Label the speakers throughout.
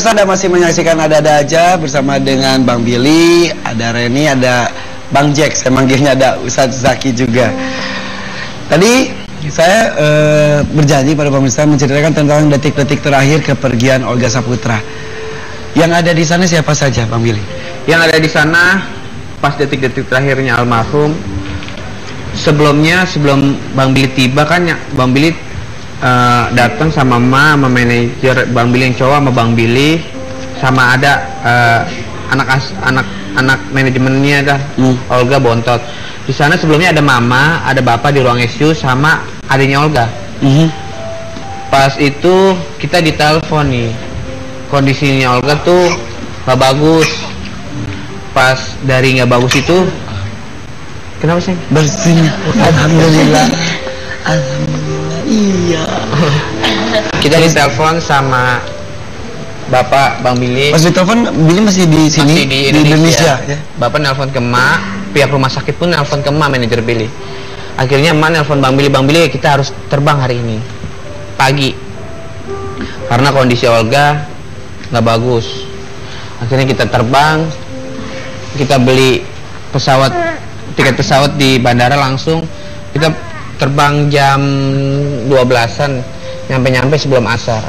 Speaker 1: Pemirsa, Anda masih menyaksikan Ada-Ada Aja bersama dengan Bang Billy, ada Reni, ada Bang Jack, saya manggilnya ada Ustadz Zaki juga. Tadi saya berjanji pada pemirsa menceritakan tentang detik-detik terakhir kepergian Olga Saputra. Yang ada di sana siapa saja, Bang Billy?
Speaker 2: Yang ada di sana pas detik-detik terakhirnya almarhum. Sebelumnya, sebelum Bang Billy tiba kan, Bang Billy datang sama sama manajer Bang Billy yang cowok, sama Bang Billy, sama ada anak manajemennya dah, Olga Bontot. Di sana sebelumnya ada mama, ada bapak di ruang ICU sama adiknya Olga. Pas itu kita ditelepon nih, kondisinya Olga tuh gak bagus. Pas dari gak bagus itu, kenapa sih?
Speaker 1: Bersihnya, alhamdulillah, alhamdulillah, iya.
Speaker 2: Kita ditelepon sama bapak Bang Billy.
Speaker 1: Pas ditelepon, Billy masih di sini,
Speaker 2: masih di Indonesia. Ya. Bapak nelpon ke emak, pihak rumah sakit pun nelpon ke emak, manajer Billy. Akhirnya emak nelpon Bang Billy, kita harus terbang hari ini pagi karena kondisi Olga nggak bagus. Akhirnya kita terbang, kita beli tiket pesawat di bandara langsung. Kita terbang jam 12-an, nyampe sebelum asar.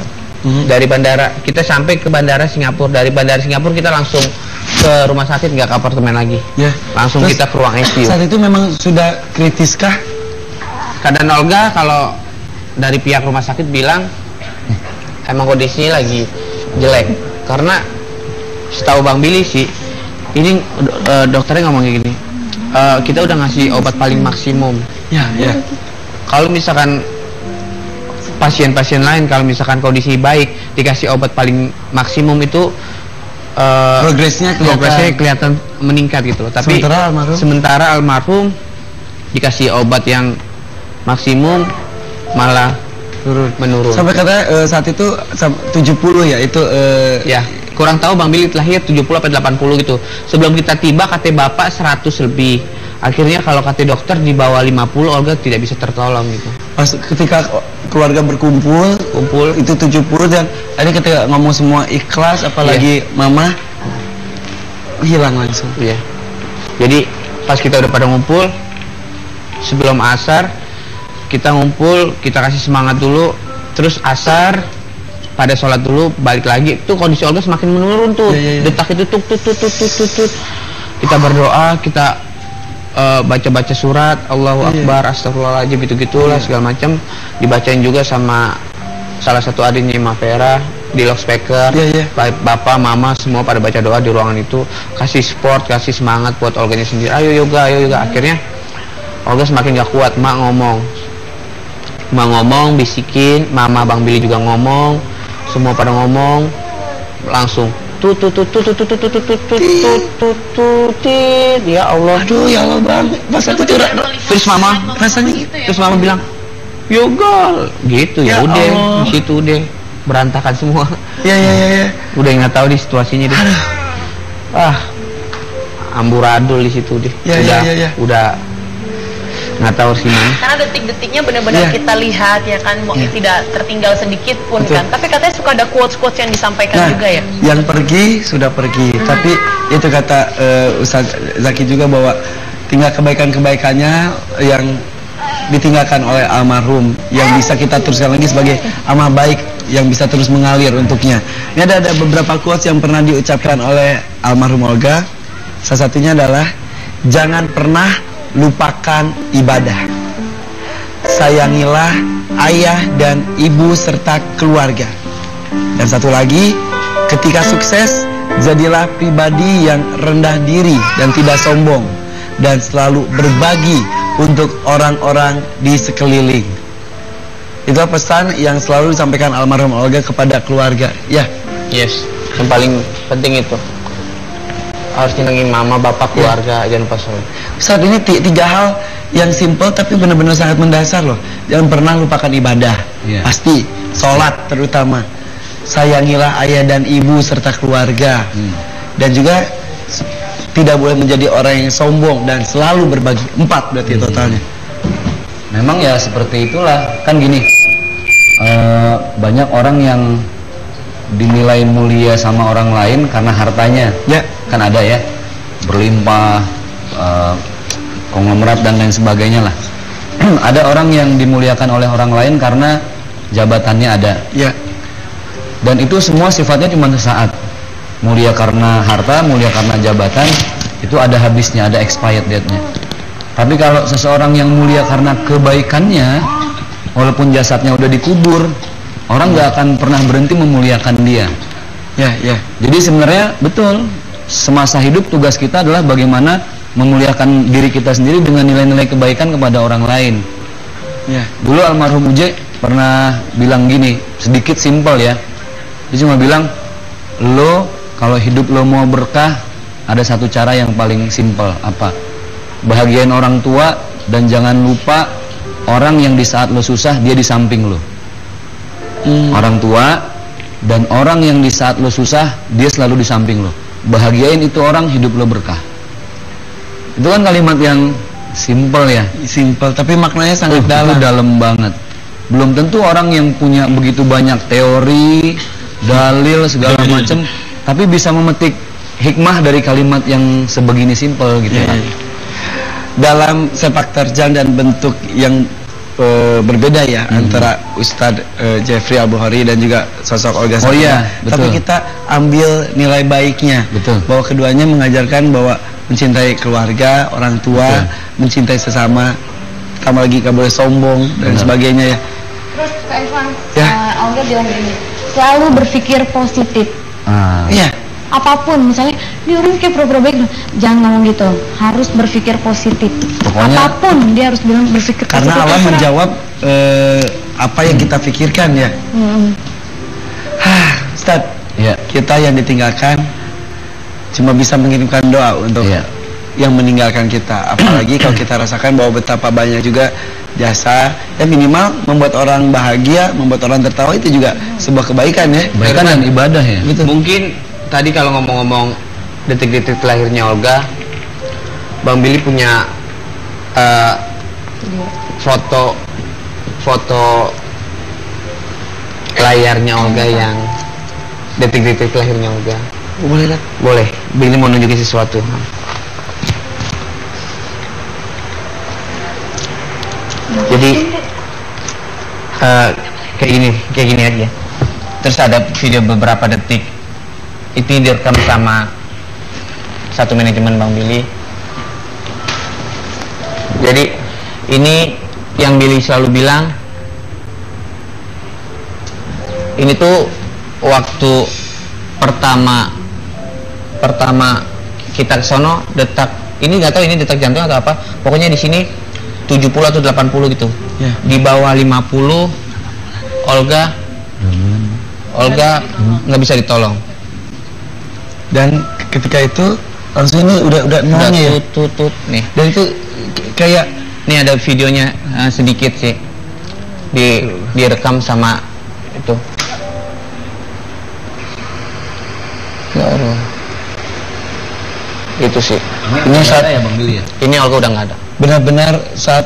Speaker 2: Dari bandara kita sampai ke bandara Singapura. Dari bandara Singapura kita langsung ke rumah sakit, nggak ke apartemen lagi. Langsung terus, kita ke ruang ICU.
Speaker 1: Saat itu memang sudah kritiskah
Speaker 2: keadaan Olga? Kalau dari pihak rumah sakit bilang emang kondisinya lagi jelek. Karena setahu Bang Billy sih, ini dokternya ngomong kayak gini, kita udah ngasih obat paling maksimum. Kalau misalkan pasien-pasien lain, kalau misalkan kondisi baik dikasih obat paling maksimum itu progresnya kelihatan meningkat gitu loh. Tapi sementara almarhum dikasih obat yang maksimum malah menurun. Sampai
Speaker 1: kata saat itu 70 ya itu
Speaker 2: ya, kurang tahu Bang Billy lahir 70 atau 80 gitu. Sebelum kita tiba kata bapak 100 lebih. Akhirnya kalau kata dokter di bawah 50 Olga tidak bisa tertolong gitu.
Speaker 1: Pas ketika keluarga berkumpul itu 70, dan ini ketika ngomong semua ikhlas, apalagi mama hilang langsung.
Speaker 2: Jadi pas kita udah pada ngumpul sebelum asar, kita ngumpul, kita kasih semangat dulu, terus asar pada sholat dulu, balik lagi tuh kondisi Olga semakin menurun tuh. Detak itu tut. Kita berdoa, kita baca-baca surat Allahu Akbar, astagfirullahaladzim, gitu-gitulah segala macam. Dibacain juga sama salah satu adiknya Ima Vera di loudspeaker. Bapak, mama semua pada baca doa di ruangan itu, kasih support, kasih semangat buat Olganya sendiri. Ayo yoga. Akhirnya Olga semakin gak kuat. Mak ngomong, bisikin, mama Bang Billy juga ngomong, semua pada ngomong, langsung ya Allah,
Speaker 1: aduh ya Allah Bang, masa itu
Speaker 2: terus mama rasanya gitu ya, terus mama bilang yoga gitu, ya udah di situ udah berantakan semua. Udah nggak tahu di situasinya deh. Amburadul di situ deh. Udah nggak tahu sih mana.
Speaker 3: Karena detik-detiknya benar-benar kita lihat ya kan, tidak tertinggal sedikit pun. Kan. Tapi katanya suka ada quotes-quotes yang disampaikan juga ya.
Speaker 1: Yang pergi sudah pergi, tapi itu kata Ustadz Zaki juga bahwa tinggal kebaikan-kebaikannya yang ditinggalkan oleh almarhum yang bisa kita teruskan lagi sebagai amal baik yang bisa terus mengalir untuknya. Ini ada beberapa quotes yang pernah diucapkan oleh almarhum Olga. Salah satunya adalah, jangan pernah lupakan ibadah. Sayangilah ayah dan ibu serta keluarga. Dan satu lagi, ketika sukses, jadilah pribadi yang rendah diri dan tidak sombong, dan selalu berbagi untuk orang-orang di sekeliling. Itu pesan yang selalu disampaikan almarhum Olga kepada keluarga.
Speaker 2: Yang paling penting itu harus nyenengin mama, bapak, keluarga, jangan lupa sholat.
Speaker 1: Saat ini 3 hal yang simple tapi benar-benar sangat mendasar loh. Jangan pernah lupakan ibadah, pasti sholat terutama. Sayangilah ayah dan ibu serta keluarga, dan juga tidak boleh menjadi orang yang sombong dan selalu berbagi. 4 berarti totalnya.
Speaker 4: Memang ya seperti itulah, kan gini, banyak orang yang dinilai mulia sama orang lain karena hartanya.
Speaker 1: Ya.
Speaker 4: Kan ada ya, berlimpah, konglomerat dan lain sebagainya lah. Ada orang yang dimuliakan oleh orang lain karena jabatannya ada.
Speaker 1: Ya.
Speaker 4: Dan itu semua sifatnya cuma sesaat. Mulia karena harta, mulia karena jabatan, itu ada habisnya, ada expired date-nya. Tapi kalau seseorang yang mulia karena kebaikannya, walaupun jasadnya udah dikubur, orang nggak akan pernah berhenti memuliakan dia.
Speaker 1: Ya, ya.
Speaker 4: Jadi sebenarnya betul, semasa hidup tugas kita adalah bagaimana memuliakan diri kita sendiri dengan nilai-nilai kebaikan kepada orang lain.
Speaker 1: Ya.
Speaker 4: Dulu almarhum Uje pernah bilang gini, sedikit simpel ya. Dia cuma bilang, lo kalau hidup lo mau berkah, ada satu cara yang paling simpel. Apa? Bahagiain orang tua dan jangan lupa orang yang di saat lo susah dia di samping lo. Orang tua dan orang yang di saat lo susah dia selalu di samping lo. Bahagiain itu orang, hidup lo berkah. Itu kan kalimat yang simpel ya.
Speaker 1: Simpel tapi maknanya sangat
Speaker 4: Itu dalam banget. Belum tentu orang yang punya begitu banyak teori, dalil segala macam, tapi bisa memetik hikmah dari kalimat yang sebegini simpel gitu ya.
Speaker 1: Dalam sepak terjang dan bentuk yang berbeda ya antara Ustadz Jeffrey Al-Bukhari dan juga sosok Olga Sakola.
Speaker 4: Oh iya, betul.
Speaker 1: Tapi kita ambil nilai baiknya.
Speaker 4: Betul.
Speaker 1: Bahwa keduanya mengajarkan bahwa mencintai keluarga, orang tua, mencintai sesama, tambah lagi gak boleh sombong dan sebagainya ya.
Speaker 5: Terus Kak Irfan,
Speaker 1: Ya.
Speaker 5: Olga bilang gini, selalu berpikir positif.
Speaker 1: Iya.
Speaker 5: Apapun, misalnya dia orang kayak pura-pura baik, jangan ngomong gitu, harus berpikir positif.
Speaker 4: Pokoknya-
Speaker 5: apapun dia harus bilang berpikir
Speaker 1: Karena
Speaker 5: positif.
Speaker 1: Allah
Speaker 5: Terserah.
Speaker 1: menjawab apa yang kita pikirkan ya. Ustaz,
Speaker 4: Iya.
Speaker 1: kita yang ditinggalkan cuma bisa mengirimkan doa untuk
Speaker 4: Iya.
Speaker 1: yang meninggalkan kita. Apalagi kalau kita rasakan bahwa betapa banyak juga jasa, ya minimal membuat orang bahagia, membuat orang tertawa, itu juga sebuah kebaikan ya.
Speaker 4: Kebaikan dan ibadah ya.
Speaker 2: Mungkin tadi kalau ngomong-ngomong detik-detik lahirnya Olga, Bang Billy punya foto layarnya Olga yang detik-detik lahirnya Olga.
Speaker 1: Boleh kan?
Speaker 2: Boleh. Billy mau nunjukin sesuatu. Jadi kayak gini aja. Terus ada video beberapa detik. Itu direkam sama satu manajemen Bang Billy. Jadi ini yang Billy selalu bilang, ini tuh waktu pertama kita kesono, detak ini nggak tahu ini detak jantung atau apa, pokoknya di sini 70 atau 80 gitu.
Speaker 1: Ya.
Speaker 2: Di bawah 50 Olga nggak bisa ditolong.
Speaker 1: Dan ketika itu langsung ini udah
Speaker 2: Udah
Speaker 1: nolnya ya.
Speaker 2: tutut nih.
Speaker 1: Dan itu kayak
Speaker 2: Nih ada videonya sedikit sih. Direkam sama itu. Ya Allah. Itu sih.
Speaker 4: Ini saat ya Bang Billy ya.
Speaker 2: Ini Olga udah nggak ada.
Speaker 1: benar-benar saat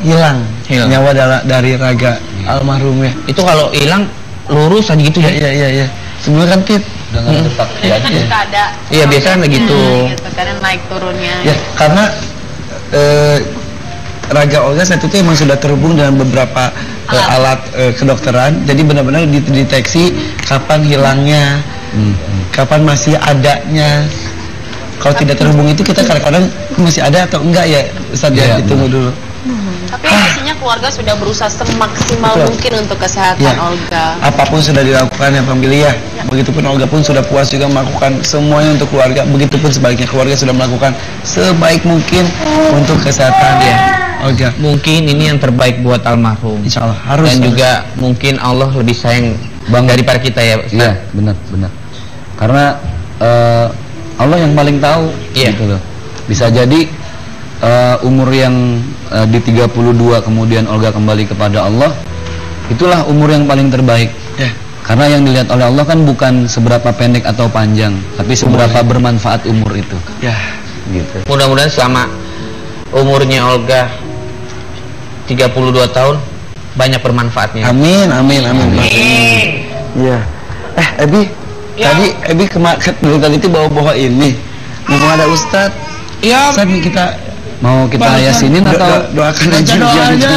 Speaker 1: hilang nyawa dari raga almarhum ya.
Speaker 2: Itu kalau hilang lurus aja gitu ya.
Speaker 1: Iya. Sebelumnya kan Tit.
Speaker 4: Udah nggak detak ya.
Speaker 3: Kan suka ada.
Speaker 2: Iya, biasanya begitu.
Speaker 3: Gitu, karena naik turunnya.
Speaker 1: Ya, karena raga Olga saat itu emang sudah terhubung dengan beberapa alat kedokteran, jadi benar-benar dideteksi kapan hilangnya, kapan masih adanya. Kalau tidak terhubung itu kita kadang-kadang masih ada atau enggak ya, Ustaz ya, ditunggu dulu.
Speaker 3: Tapi pastinya keluarga sudah berusaha semaksimal
Speaker 1: Betul.
Speaker 3: mungkin untuk kesehatan
Speaker 1: Ya.
Speaker 3: Olga.
Speaker 1: Apapun sudah dilakukan ya Pembeli ya. Begitupun Olga pun sudah puas juga melakukan semuanya untuk keluarga. Begitupun sebaliknya keluarga sudah melakukan sebaik mungkin untuk kesehatan ya Olga.
Speaker 2: Mungkin ini yang terbaik buat almarhum.
Speaker 1: Insya Allah harus.
Speaker 2: Dan juga mungkin Allah lebih sayang daripada kita ya Ustaz.
Speaker 4: Iya, benar. Karena Allah yang paling tahu,
Speaker 2: Iya.
Speaker 4: gitu loh. Bisa jadi umur yang di 32 kemudian Olga kembali kepada Allah, itulah umur yang paling terbaik.
Speaker 1: Ya.
Speaker 4: Karena yang dilihat oleh Allah kan bukan seberapa pendek atau panjang, tapi seberapa bermanfaat umur itu.
Speaker 1: Ya.
Speaker 4: Gitu.
Speaker 2: Mudah-mudahan selama umurnya Olga 32 tahun banyak bermanfaatnya.
Speaker 1: Amin. Iya. Ebi,
Speaker 3: Ya.
Speaker 1: tadi Ebi dari tadi itu bawa ini. Mumpung ada Ustadz.
Speaker 3: Iya.
Speaker 1: Ustadz nih kita
Speaker 4: Mau kita yasinin atau
Speaker 1: doakan
Speaker 3: Baca
Speaker 1: aja
Speaker 3: doanya.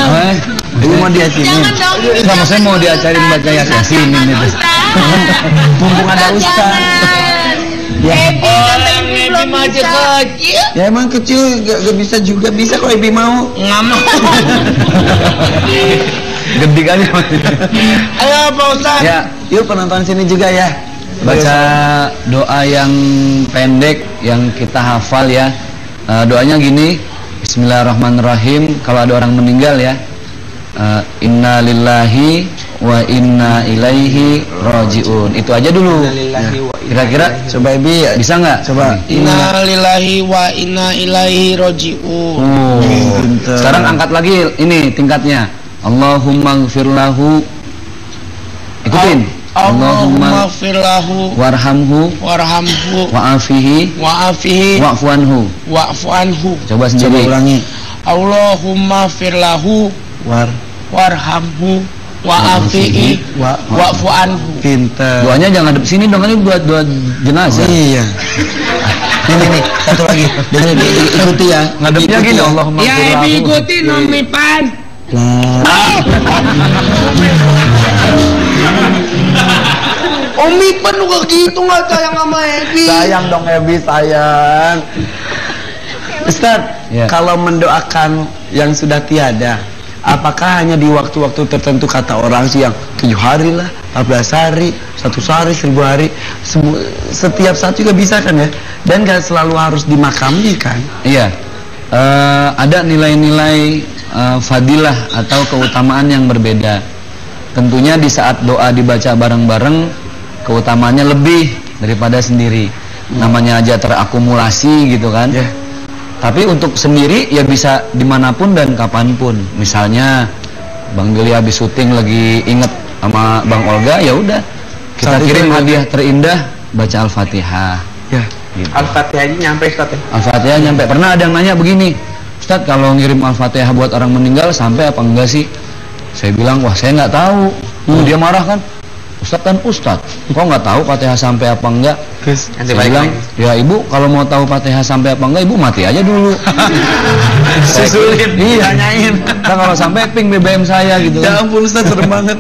Speaker 1: Ebi mau diasinin.
Speaker 4: Enggak, maksudnya mau diajarin baca yasinin itu.
Speaker 1: Mumpung ada Ustadz. Ya.
Speaker 3: Orang Ebi masih kecil.
Speaker 1: Ya emang kecil gak bisa juga bisa kalau Ebi mau.
Speaker 3: Nggak mau.
Speaker 4: Gede kali.
Speaker 3: Ayo Pak Ustadz.
Speaker 1: Ya, yuk penonton sini juga ya.
Speaker 4: Baca doa yang pendek yang kita hafal ya. Doanya gini, Bismillahirrahmanirrahim. Kalau ada orang meninggal ya, Inna lillahi wa inna ilaihi rajiun. Itu aja dulu. Kira-kira
Speaker 1: Coba Ebi
Speaker 4: bisa nggak?
Speaker 1: Coba.
Speaker 3: Inna lillahi wa inna ilaihi rajiun.
Speaker 1: Pinter.
Speaker 4: Sekarang angkat lagi ini tingkatnya. Allahumma gfirlahu. Ikutin.
Speaker 3: Allahumma firlahu
Speaker 4: warhamhu
Speaker 3: warhamhu
Speaker 4: wa'afihi
Speaker 3: wa'afihi
Speaker 4: wa'fu anhu.
Speaker 3: wa'fu anhu.
Speaker 4: Coba
Speaker 1: Coba
Speaker 4: sendiri.
Speaker 1: ulangi.
Speaker 3: Allahumma firlahu warhamhu wa'afihi wa'fu anhu.
Speaker 1: Pinter.
Speaker 4: Doanya jangan hadap sini dong, ini buat doa jenazah.
Speaker 1: Iya. Nih, satu lagi. Dengerin, ikuti ya.
Speaker 4: Ngadepnya
Speaker 1: Ikuti
Speaker 4: gini,
Speaker 1: ya.
Speaker 4: Allahumma
Speaker 3: Ya,
Speaker 4: gfirlahu.
Speaker 3: ikuti Nomi Pan. Omi Pan juga gitu nggak sayang sama Ebi.
Speaker 1: Sayang dong Ebi, sayang. Ustadz,
Speaker 4: Ya.
Speaker 1: kalau mendoakan yang sudah tiada, apakah hanya di waktu-waktu tertentu kata orang sih yang 7 hari lah, 14 hari, 1 hari, 1000 hari, setiap saat juga bisa kan ya? Dan gak selalu harus dimakami kan?
Speaker 4: Iya. Ada nilai-nilai fadilah atau keutamaan yang berbeda. Tentunya di saat doa dibaca bareng-bareng, keutamaannya lebih daripada sendiri. Namanya aja terakumulasi gitu kan.
Speaker 1: Ya.
Speaker 4: Tapi untuk sendiri ya bisa dimanapun dan kapanpun. Misalnya Bang Gili habis syuting lagi inget sama Bang Olga, ya udah kita
Speaker 1: Saat itu
Speaker 4: kirim
Speaker 1: ya.
Speaker 4: hadiah terindah, baca Al-Fatihah.
Speaker 1: Ya.
Speaker 4: Gitu.
Speaker 2: Al-Fatihahnya nyampe Ustaz ya?
Speaker 4: Al-Fatihah nyampe. Pernah ada yang nanya begini, Ustadz kalau ngirim Al-Fatihah buat orang meninggal sampai apa enggak sih? Saya bilang, wah saya nggak tahu. Dia marah kan? Ustadz kan Ustadz, kok nggak tahu Fatihah sampai apa enggak?
Speaker 1: Guys,
Speaker 2: Nanti
Speaker 4: Saya
Speaker 2: balik
Speaker 4: bilang,
Speaker 2: lagi.
Speaker 4: ya ibu kalau mau tahu Fatihah sampai apa enggak, ibu mati aja dulu.
Speaker 1: susulin.
Speaker 4: Iya, nanyain. Nah, kalau sampai ping BBM saya gitu.
Speaker 1: Ya ampun Ustadz, serem banget.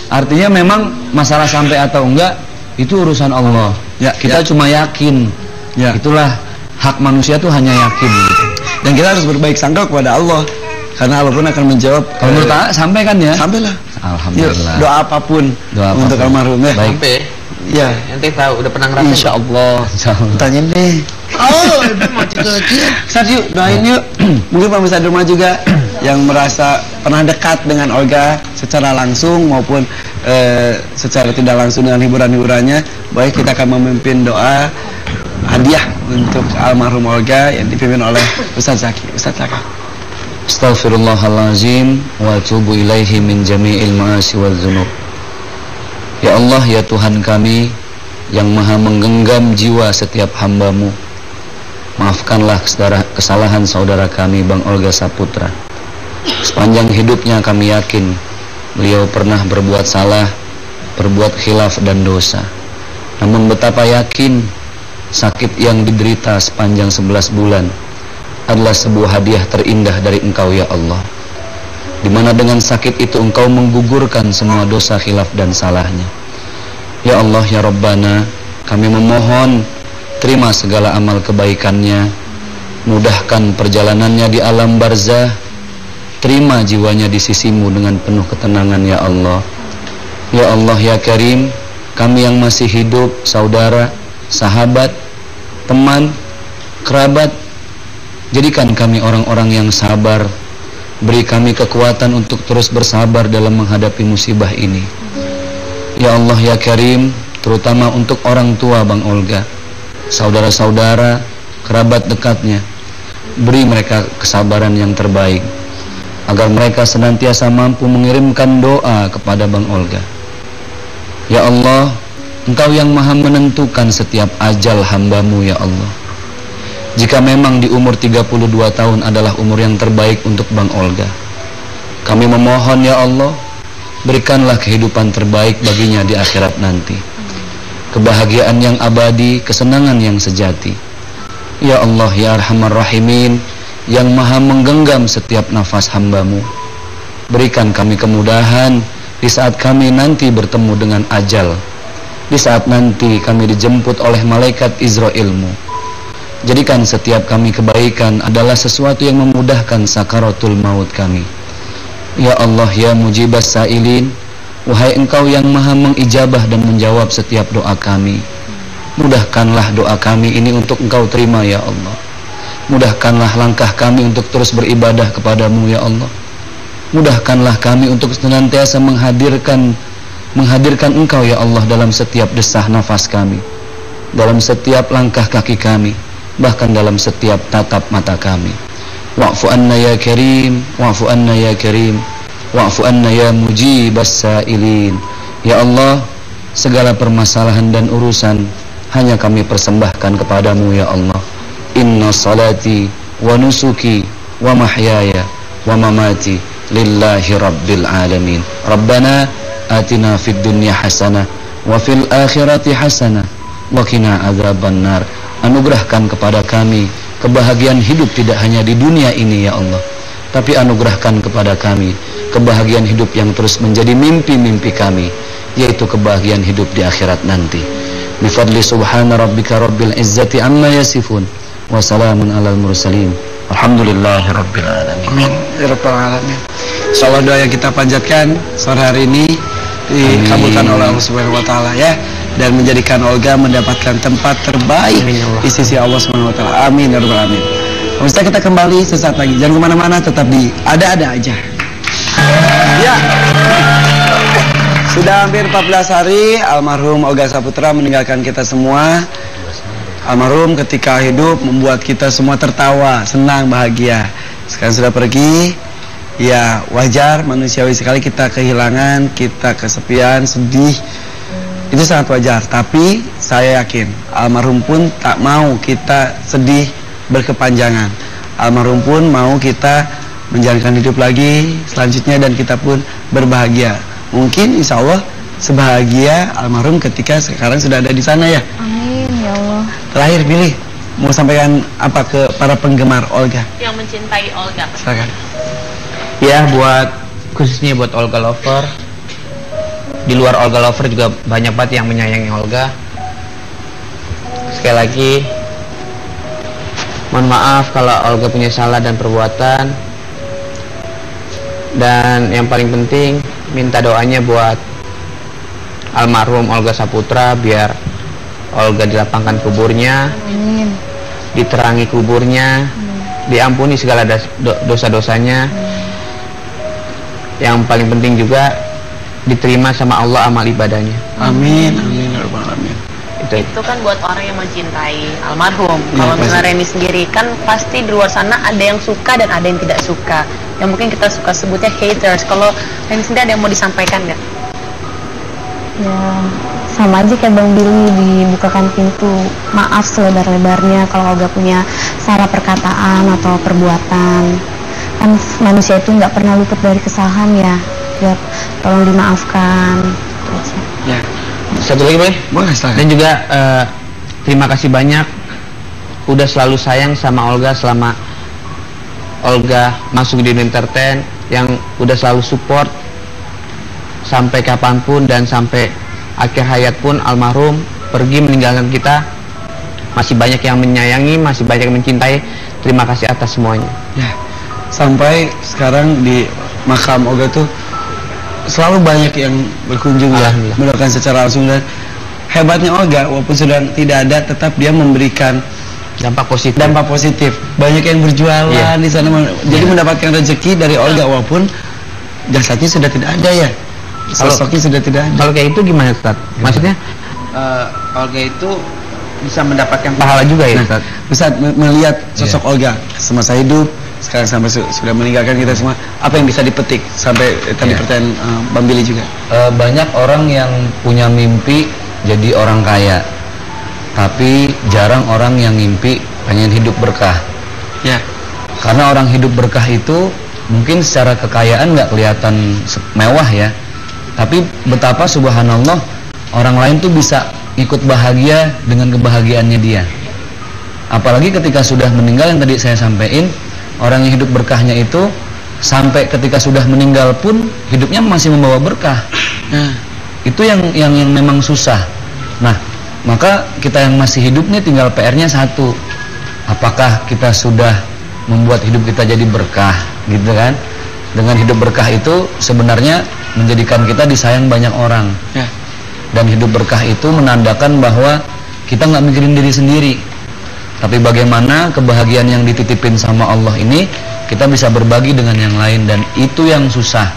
Speaker 4: Artinya memang masalah sampai atau enggak itu urusan Allah.
Speaker 1: Ya,
Speaker 4: Kita cuma yakin.
Speaker 1: Ya.
Speaker 4: Itulah hak manusia tuh hanya yakin gitu.
Speaker 1: Dan kita harus berbaik sangka kepada Allah, karena Allah pun akan menjawab.
Speaker 4: Kalau menurut Aa, sampai kan ya?
Speaker 1: Sampailah. Yuk,
Speaker 4: Alhamdulillah.
Speaker 1: doa apapun
Speaker 4: Doa apapun.
Speaker 1: untuk almarhum ya.
Speaker 4: Baik.
Speaker 2: Sampai.
Speaker 1: Ya.
Speaker 2: Nanti tahu udah pernah ngerasain.
Speaker 1: Insya Allah.
Speaker 4: Insyaallah.
Speaker 1: Tanya deh.
Speaker 3: Oh, Ebi masih kecil.
Speaker 1: Ustadz yuk doain yuk. Mungkin pemirsa di rumah juga yang merasa pernah dekat dengan Olga secara langsung maupun secara tidak langsung dengan hiburan-hiburannya, baik kita akan memimpin doa hadiah untuk almarhum Olga yang dipimpin oleh Ustadz Zaki. Ustadz Zaki.
Speaker 4: Astaghfirullahalazim wa atubu ilaihi min jami'il ma'asi wal dzunub. Ya Allah, ya Tuhan kami yang maha menggenggam jiwa setiap hamba-Mu. Maafkanlah kesalahan saudara kami Bang Olga Saputra. Sepanjang hidupnya kami yakin beliau pernah berbuat salah, berbuat khilaf dan dosa. Namun betapa yakin sakit yang diderita sepanjang 11 bulan adalah sebuah hadiah terindah dari Engkau ya Allah, di mana dengan sakit itu Engkau menggugurkan semua dosa khilaf dan salahnya. Ya Allah ya Rabbana, kami memohon terima segala amal kebaikannya, mudahkan perjalanannya di alam barzah, terima jiwanya di sisimu dengan penuh ketenangan ya Allah. Ya Allah ya Karim, kami yang masih hidup, saudara, sahabat, teman, kerabat, jadikan kami orang-orang yang sabar. Beri kami kekuatan untuk terus bersabar dalam menghadapi musibah ini. Ya Allah ya Karim, terutama untuk orang tua Bang Olga, saudara-saudara, kerabat dekatnya, beri mereka kesabaran yang terbaik agar mereka senantiasa mampu mengirimkan doa kepada Bang Olga. Ya Allah, Engkau yang maha menentukan setiap ajal hamba-Mu ya Allah. Jika memang di umur 32 tahun adalah umur yang terbaik untuk Bang Olga, kami memohon ya Allah, berikanlah kehidupan terbaik baginya di akhirat nanti. kebahagiaan yang abadi, kesenangan yang sejati. Ya Allah, ya Arhamar Rahimin, yang maha menggenggam setiap nafas hamba-Mu, berikan kami kemudahan di saat kami nanti bertemu dengan ajal, di saat nanti kami dijemput oleh malaikat Izrail-Mu. Jadikan setiap kami kebaikan adalah sesuatu yang memudahkan sakaratul maut kami. Ya Allah, ya Mujibas Sa'ilin, wahai Engkau yang maha mengijabah dan menjawab setiap doa kami, mudahkanlah doa kami ini untuk Engkau terima ya Allah. Mudahkanlah langkah kami untuk terus beribadah kepadamu ya Allah. Mudahkanlah kami untuk senantiasa menghadirkan Engkau ya Allah dalam setiap desah nafas kami, dalam setiap langkah kaki kami, bahkan dalam setiap tatap mata kami. Wa'fu anna ya Karim, wa'fu anna ya Karim, wa'fu anna ya Mujibas Sa'ilin. Ya Allah, segala permasalahan dan urusan hanya kami persembahkan kepadamu ya Allah. Inna salati wa nusuki wa mahyaya wa mamati lillahi rabbil alamin. Rabbana atina fid dunya hasanah wa fil akhirati hasanah wa qina adzabannar. Anugerahkan kepada kami kebahagiaan hidup tidak hanya di dunia ini ya Allah, tapi anugerahkan kepada kami kebahagiaan hidup yang terus menjadi mimpi-mimpi kami, yaitu kebahagiaan hidup di akhirat nanti. Bi fadli subhana rabbika rabbil izzati amma yasifun wa salamun alal mursalin alhamdulillahi rabbil alamin.
Speaker 1: Amin ya rabbal alamin. Insyaallah doa yang kita panjatkan sore hari ini dikabulkan oleh Allah Subhanahu wa taala ya, dan menjadikan Olga mendapatkan tempat terbaik di sisi Allah Subhanahu wa taala. Amin ya rabbal alamin. Pemirsa, kita kembali sesaat lagi. Jangan kemana-mana, tetap di Ada-Ada Aja. Ya. Sudah hampir 14 hari almarhum Olga Saputra meninggalkan kita semua. Almarhum ketika hidup membuat kita semua tertawa, senang, bahagia. Sekarang sudah pergi. Ya wajar, manusiawi sekali kita kehilangan, kita kesepian, sedih. Itu sangat wajar. Tapi saya yakin almarhum pun tak mau kita sedih berkepanjangan. Almarhum pun mau kita menjalankan hidup lagi selanjutnya, dan kita pun berbahagia. Mungkin insya Allah sebahagia almarhum ketika sekarang sudah ada di sana ya.
Speaker 5: Amin ya Allah.
Speaker 1: Terakhir, Billy, mau sampaikan apa ke para penggemar Olga?
Speaker 3: Yang mencintai Olga.
Speaker 1: Silakan.
Speaker 2: Ya, khususnya buat Olga Lover. Di luar Olga Lover juga banyak banget yang menyayangi Olga. Sekali lagi, mohon maaf kalau Olga punya salah dan perbuatan. Dan yang paling penting, minta doanya buat almarhum Olga Saputra, biar Olga dilapangkan kuburnya,
Speaker 5: Amin.
Speaker 2: diterangi kuburnya, diampuni segala dosa-dosanya. Yang paling penting juga diterima sama Allah amal ibadahnya.
Speaker 1: Amin, amin ya rabbal alamin.
Speaker 3: Itu kan buat orang yang mencintai almarhum.
Speaker 1: Ya,
Speaker 3: Kalau misalnya
Speaker 1: pasti.
Speaker 3: Reni sendiri kan pasti di luar sana ada yang suka dan ada yang tidak suka. Yang mungkin kita suka sebutnya haters. Kalau Reni sendiri ada yang mau disampaikan nggak?
Speaker 5: Ya sama aja kayak Bang Billy, dibukakan pintu maaf selebar-lebarnya kalau Olga punya salah perkataan atau perbuatan. Kan manusia itu nggak pernah luput dari kesalahan ya. Ya tolong dimaafkan. Itu aja.
Speaker 1: Ya,
Speaker 2: Satu lagi boleh?
Speaker 1: boleh silakan.
Speaker 2: Dan juga terima kasih banyak udah selalu sayang sama Olga selama Olga masuk di dunia entertain, yang udah selalu support sampai kapanpun, dan sampai akhir hayat pun almarhum pergi meninggalkan kita. Masih banyak yang menyayangi, masih banyak yang mencintai. Terima kasih atas semuanya.
Speaker 1: Ya, sampai sekarang di makam Olga tuh selalu banyak yang berkunjung ya,
Speaker 2: Alhamdulillah.
Speaker 1: mendoakan secara langsung. Dan hebatnya Olga, walaupun sudah tidak ada, tetap dia memberikan
Speaker 2: Dampak positif.
Speaker 1: Banyak yang berjualan
Speaker 2: Iya.
Speaker 1: di sana, jadi mendapatkan rezeki dari Olga walaupun jasadnya sudah tidak ada ya, sosoknya sudah tidak ada.
Speaker 2: Kalau kayak itu gimana, Ustaz? Maksudnya
Speaker 6: Olga itu bisa mendapatkan
Speaker 2: pahala juga ya,
Speaker 1: Nah,
Speaker 2: Ustaz?
Speaker 1: bisa melihat sosok Olga semasa hidup, sekarang sampai sudah meninggalkan kita semua. Apa yang bisa dipetik sampai tadi
Speaker 4: Iya.
Speaker 1: pertanyaan Bang Billy juga?
Speaker 4: Banyak orang yang punya mimpi jadi orang kaya, tapi jarang orang yang mimpi pengen hidup berkah.
Speaker 1: Ya,
Speaker 4: Karena orang hidup berkah itu mungkin secara kekayaan nggak kelihatan mewah ya, tapi betapa subhanallah orang lain tuh bisa ikut bahagia dengan kebahagiaannya dia. Apalagi ketika sudah meninggal, yang tadi saya sampaikan, orang yang hidup berkahnya itu sampai ketika sudah meninggal pun hidupnya masih membawa berkah. Itu yang memang susah. Nah, maka kita yang masih hidup nih tinggal PR-nya satu. Apakah kita sudah membuat hidup kita jadi berkah, gitu kan? Dengan hidup berkah itu sebenarnya menjadikan kita disayang banyak orang. Dan hidup berkah itu menandakan bahwa kita nggak mikirin diri sendiri, tapi bagaimana kebahagiaan yang dititipin sama Allah ini kita bisa berbagi dengan yang lain, dan itu yang susah.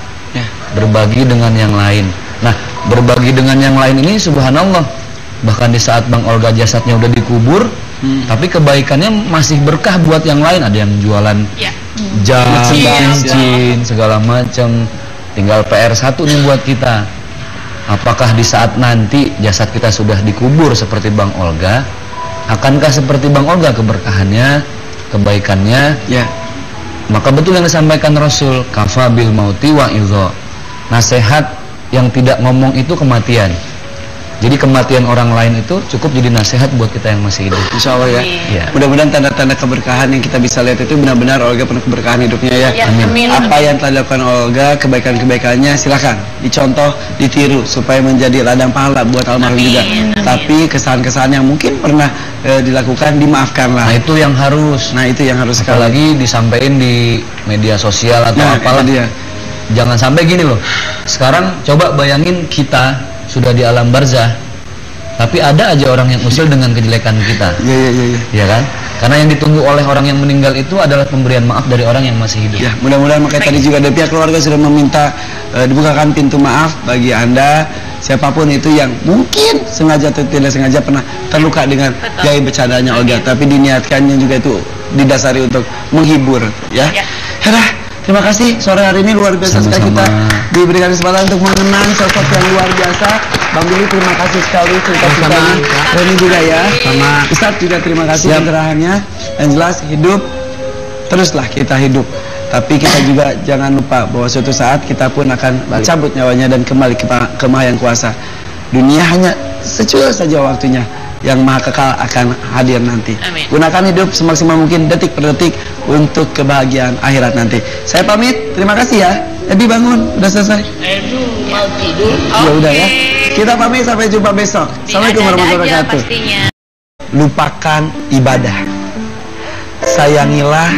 Speaker 4: Berbagi dengan yang lain. Nah, berbagi dengan yang lain ini subhanallah, bahkan di saat Bang Olga jasadnya udah dikubur, tapi kebaikannya masih berkah buat yang lain. Ada yang jualan jam, cincin, segala macam. Tinggal PR satu nih buat kita. Apakah di saat nanti jasad kita sudah dikubur seperti Bang Olga, akankah seperti Bang Olga keberkahannya, kebaikannya? Maka betul yang disampaikan Rasul, kafa bil mauti wa idza. Nasihat yang tidak ngomong itu kematian. Jadi kematian orang lain itu cukup jadi nasihat buat kita yang masih hidup.
Speaker 1: Insya Allah ya. Mudah-mudahan tanda-tanda keberkahan yang kita bisa lihat itu benar-benar Olga penuh keberkahan hidupnya ya.
Speaker 3: Amin.
Speaker 1: Apa yang telah dilakukan Olga, kebaikan-kebaikannya silakan dicontoh, ditiru supaya menjadi ladang pahala buat almarhum juga. Tapi kesalahan-kesalahan yang mungkin pernah dilakukan dimaafkanlah.
Speaker 4: Nah, itu yang harus. Apalagi disampaikan di media sosial atau apalah. Jangan sampai gini loh. Sekarang coba bayangin kita sudah di alam barzah, tapi ada aja orang yang usil dengan kejelekan kita. Iya kan? Karena yang ditunggu oleh orang yang meninggal itu adalah pemberian maaf dari orang yang masih hidup.
Speaker 1: Ya, mudah-mudahan makanya tadi juga dari pihak keluarga sudah meminta dibukakan pintu maaf bagi Anda, siapapun itu yang mungkin sengaja atau tidak sengaja pernah terluka dengan gaya bercandanya Olga, tapi diniatkannya juga itu didasari untuk menghibur, ya. Terima kasih, sore hari ini luar biasa sekali kita diberikan kesempatan untuk mengenang sosok yang luar biasa. Bang Billy, terima kasih sekali cerita-ceritanya. Reni juga ya. Ustadz juga terima kasih pencerahannya. Yang jelas hidup, teruslah kita hidup. Tapi kita juga jangan lupa bahwa suatu saat kita pun akan cabut nyawanya dan kembali ke Maha Yang Kuasa. Dunia hanya secuil saja waktunya, yang maha kekal akan hadir nanti. Gunakan hidup semaksimal mungkin detik per detik untuk kebahagiaan akhirat nanti. Saya pamit, terima kasih ya. Ebi bangun, udah selesai?
Speaker 3: Mau tidur?
Speaker 1: Ya udah ya. Kita pamit, sampai jumpa besok. Assalamualaikum warahmatullahi wabarakatuh. Lupakan ibadah. Sayangilah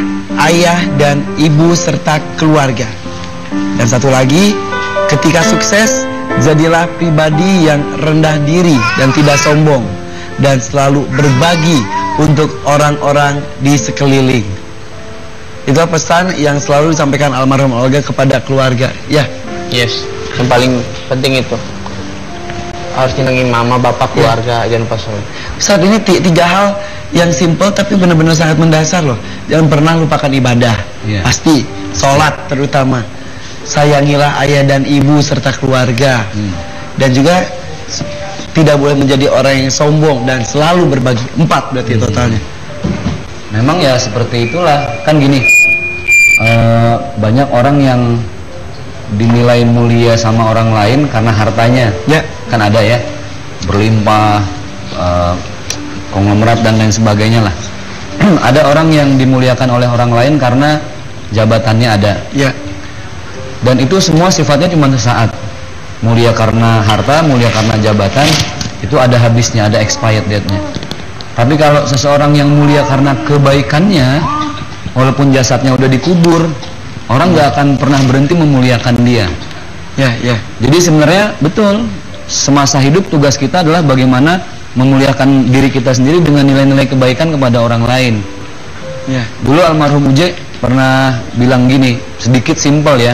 Speaker 1: ayah dan ibu serta keluarga. Dan satu lagi, ketika sukses, jadilah pribadi yang rendah diri dan tidak sombong, dan selalu berbagi untuk orang-orang di sekeliling. Itu pesan yang selalu disampaikan almarhum Olga kepada keluarga. Yang paling penting itu harus nyenengin mama, bapak, keluarga, jangan lupa sholat. Saat ini tiga hal yang simple tapi benar-benar sangat mendasar loh. Jangan pernah lupakan ibadah. Pasti sholat terutama. Sayangilah ayah dan ibu serta keluarga. Dan juga tidak boleh menjadi orang yang sombong dan selalu berbagi. 4 berarti totalnya.
Speaker 4: Memang ya seperti itulah. Kan gini, banyak orang yang dinilai mulia sama orang lain karena hartanya. Kan ada ya, berlimpah, konglomerat dan lain sebagainya lah. Ada orang yang dimuliakan oleh orang lain karena jabatannya ada. Dan itu semua sifatnya cuma sesaat. Mulia karena harta, mulia karena jabatan, itu ada habisnya, ada expired date-nya. Tapi kalau seseorang yang mulia karena kebaikannya, walaupun jasadnya udah dikubur, orang nggak akan pernah berhenti memuliakan dia. Jadi sebenarnya betul, semasa hidup tugas kita adalah bagaimana memuliakan diri kita sendiri dengan nilai-nilai kebaikan kepada orang lain. Dulu almarhum Uje pernah bilang gini, sedikit simpel ya.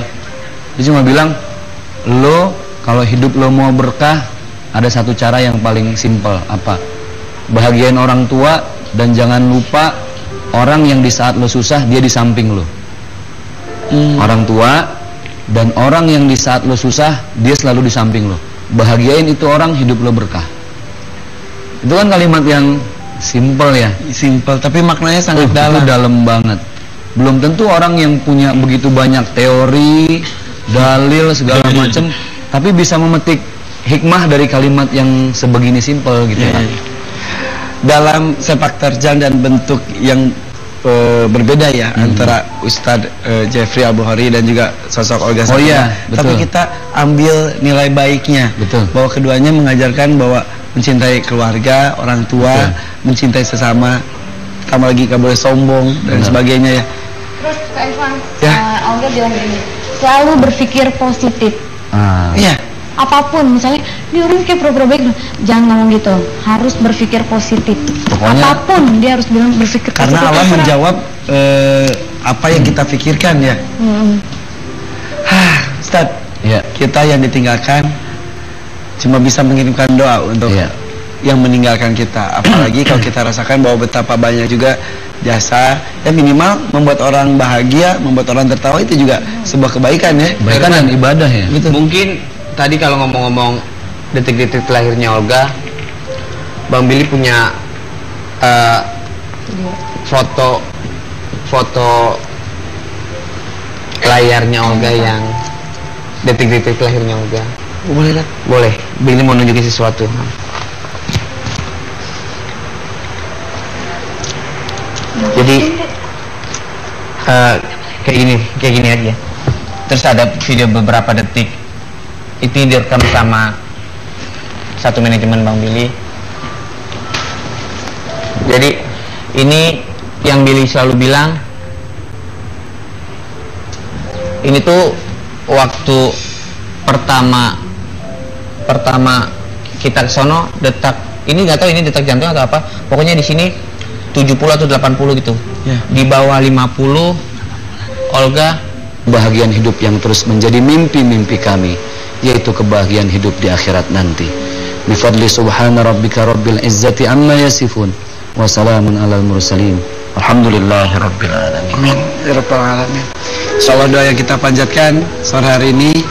Speaker 4: Dia cuma bilang, lo kalau hidup lo mau berkah, ada satu cara yang paling simpel. Apa? Bahagiain orang tua, dan jangan lupa orang yang di saat lo susah dia di samping lo. Orang tua dan orang yang di saat lo susah dia selalu di samping lo. Bahagiain itu orang, hidup lo berkah. Itu kan kalimat yang simpel ya. Simpel tapi maknanya sangat dalam. Itu dalam banget. Belum tentu orang yang punya begitu banyak teori, dalil segala macam, tapi bisa memetik hikmah dari kalimat yang sebegini simpel gitu ya.
Speaker 1: Dalam sepak terjang dan bentuk yang berbeda ya antara Ustadz Jeffrey Al-Bukhari dan juga sosok Olga Saputra.
Speaker 4: Oh iya, betul.
Speaker 1: Tapi kita ambil nilai baiknya.
Speaker 4: Betul.
Speaker 1: Bahwa keduanya mengajarkan bahwa mencintai keluarga, orang tua, mencintai sesama, tambah lagi gak boleh sombong dan sebagainya ya.
Speaker 5: Terus Kak Ivan,
Speaker 1: Ya.
Speaker 5: Olga bilang gini, selalu berpikir positif.
Speaker 1: Iya.
Speaker 5: Apapun, misalnya dia orang kayak pura-pura baik, jangan ngomong gitu, harus berpikir positif.
Speaker 4: Pokoknya-
Speaker 5: apapun dia harus bilang berpikir
Speaker 1: Karena
Speaker 5: positif.
Speaker 1: Allah
Speaker 5: Terserah.
Speaker 1: menjawab apa yang kita pikirkan ya. Ustaz,
Speaker 4: Iya.
Speaker 1: kita yang ditinggalkan cuma bisa mengirimkan doa untuk
Speaker 4: Iya.
Speaker 1: yang meninggalkan kita. Apalagi kalau kita rasakan bahwa betapa banyak juga jasa, ya minimal membuat orang bahagia, membuat orang tertawa itu juga sebuah kebaikan ya.
Speaker 4: Kebaikan dan ibadah ya.
Speaker 2: Mungkin tadi kalau ngomong-ngomong detik-detik lahirnya Olga, Bang Billy punya foto layarnya Olga yang detik-detik lahirnya Olga.
Speaker 1: Boleh lah.
Speaker 2: Boleh, Billy mau nunjukin sesuatu. Jadi kayak gini aja. Terus ada video beberapa detik. Itu direkam sama satu manajemen Bang Billy. Jadi ini yang Billy selalu bilang, ini tuh waktu pertama kita ke sono, detak ini nggak tahu ini detak jantung atau apa, pokoknya di sini 70 atau 80 gitu.
Speaker 1: Ya.
Speaker 2: Di bawah 50 Olga.
Speaker 4: Kebahagiaan hidup yang terus menjadi mimpi-mimpi kami, yaitu kebahagiaan hidup di akhirat nanti. Bifadli subhana rabbika rabbil izzati amma yasifun wa salamun alal mursalin alhamdulillahi rabbil alamin.
Speaker 1: Amin. Ya Rabbal Alamin. Insyaallah doa yang kita panjatkan sore hari ini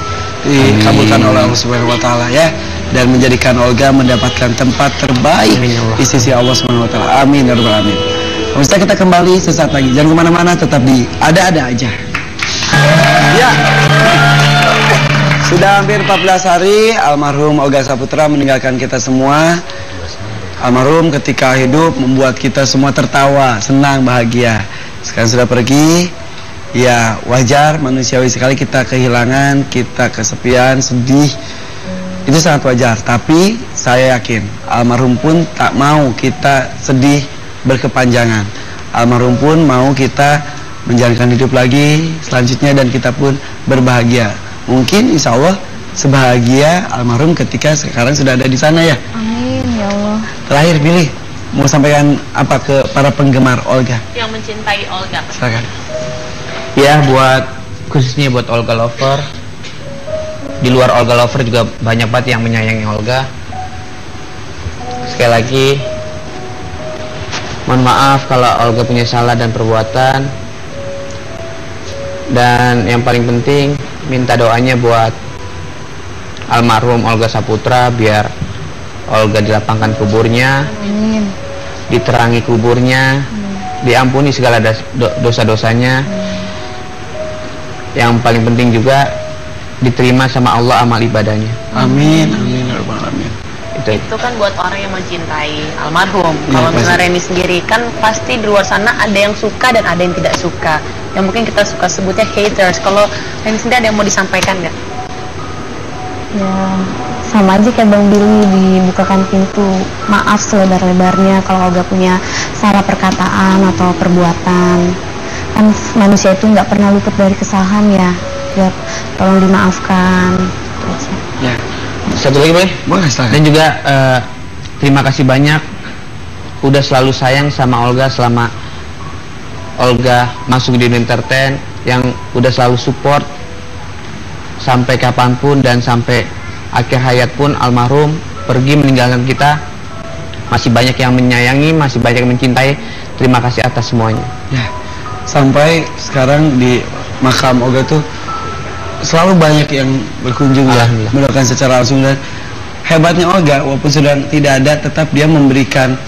Speaker 1: dikabulkan oleh Allah Subhanahu wa taala ya, dan menjadikan Olga mendapatkan tempat terbaik di sisi Allah Subhanahu wa taala. Amin ya Rabbal Alamin. Pemirsa, kita kembali sesaat lagi. Jangan kemana-mana, tetap di Ada-Ada Aja. Ya, sudah hampir 14 hari almarhum Olga Saputra meninggalkan kita semua. Almarhum ketika hidup membuat kita semua tertawa, senang, bahagia. Sekarang sudah pergi, ya wajar, manusiawi sekali kita kehilangan, kita kesepian, sedih. Itu sangat wajar, tapi saya yakin almarhum pun tak mau kita sedih berkepanjangan. Almarhum pun mau kita menjalankan hidup lagi selanjutnya dan kita pun berbahagia. Mungkin insya Allah sebahagia almarhum ketika sekarang sudah ada di sana ya.
Speaker 5: Amin ya Allah.
Speaker 1: Terakhir Billy, mau sampaikan apa ke para penggemar Olga?
Speaker 3: Yang mencintai Olga.
Speaker 1: Silakan.
Speaker 2: Ya, khususnya buat Olga lover. Di luar Olga lover juga banyak banget yang menyayangi Olga. Sekali lagi, mohon maaf kalau Olga punya salah dan perbuatan. Dan yang paling penting, minta doanya buat almarhum Olga Saputra, biar Olga dilapangkan kuburnya,
Speaker 5: Amin.
Speaker 2: diterangi kuburnya, diampuni segala dosa-dosanya. Yang paling penting juga diterima sama Allah amal ibadahnya.
Speaker 1: Amin, amin, ya Rabbal Alamin.
Speaker 3: Itu kan buat orang yang mencintai almarhum.
Speaker 1: Iya,
Speaker 3: Kalau
Speaker 1: pasti.
Speaker 3: misalnya Reni sendiri kan pasti di luar sana ada yang suka dan ada yang tidak suka. Yang mungkin kita suka sebutnya haters. Kalau Reni sendiri ada yang mau disampaikan nggak?
Speaker 5: Ya, sama aja kayak Bang Billy, dibukakan pintu maaf selebar-lebarnya kalau Olga punya salah perkataan atau perbuatan. Kan manusia itu nggak pernah luput dari kesalahan ya. Ya, tolong dimaafkan. Itu aja.
Speaker 1: Ya,
Speaker 2: Satu lagi boleh?
Speaker 1: boleh silakan.
Speaker 2: Dan juga terima kasih banyak udah selalu sayang sama Olga selama Olga masuk di dunia entertain, yang udah selalu support sampai kapanpun dan sampai akhir hayat pun almarhum pergi meninggalkan kita. Masih banyak yang menyayangi, masih banyak yang mencintai. Terima kasih atas semuanya.
Speaker 1: Ya, sampai sekarang di makam Olga tuh selalu banyak yang berkunjung ya,
Speaker 2: Alhamdulillah.
Speaker 1: mendoakan secara langsung. Dan hebatnya Olga, walaupun sudah tidak ada, tetap dia memberikan